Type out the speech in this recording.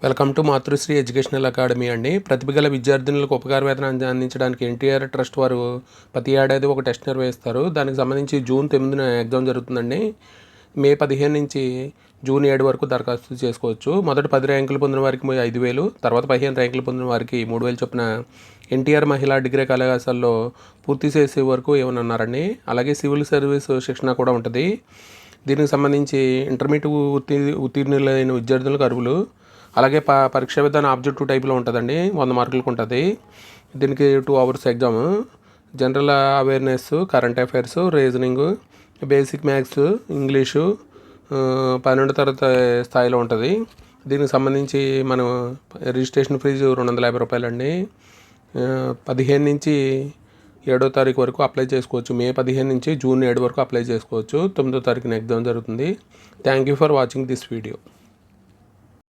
Welcome to Matrusri educational academy అండి. ప్రతిభ గల విద్యార్థినులకు ఉపకార వేతనం అందించడానికి ఎన్టీఆర్ ట్రస్ట్ వారు ప్రతి ఏడాది ఒక టెస్ట్ నిర్వహిస్తారు. దానికి సంబంధించి జూన్ 9న ఎగ్జామ్ జరుగుతుందండి. మే 15 నుంచి జూన్ 7 వరకు దరఖాస్తు చేసుకోవచ్చు. మొదటి 10 ర్యాంకులు పొందిన వారికి 5,000, తర్వాత 15 ర్యాంకులు పొందిన వారికి 3,000 చొప్పున ఎన్టీఆర్ మహిళా డిగ్రీ కళాశాలలో పూర్తి చేసే వరకు ఏమన్నారండి. అలాగే సివిల్ సర్వీస్ శిక్షణ కూడా ఉంటుంది. దీనికి సంబంధించి ఇంటర్మీడియట్ ఉత్తీర్ణులైన విద్యార్థులకు అర్హులు. అలాగే పరీక్షా విధానం ఆబ్జెక్టివ్ టైప్లో ఉంటుందండి. 100 మార్కులకు ఉంటుంది. దీనికి 2 hours exam. General awareness, current affairs, reasoning, basic maths, English 12వ తరగతి స్థాయిలో ఉంటుంది. దీనికి సంబంధించి మనం రిజిస్ట్రేషన్ ఫీజు ₹250 అండి. 15 నుంచి 7వ తారీఖు వరకు అప్లై చేసుకోవచ్చు. మే 15 నుంచి జూన్ 7 వరకు అప్లై చేసుకోవచ్చు. 9వ తారీఖున ఎగ్జామ్ జరుగుతుంది. Thank you for watching this video.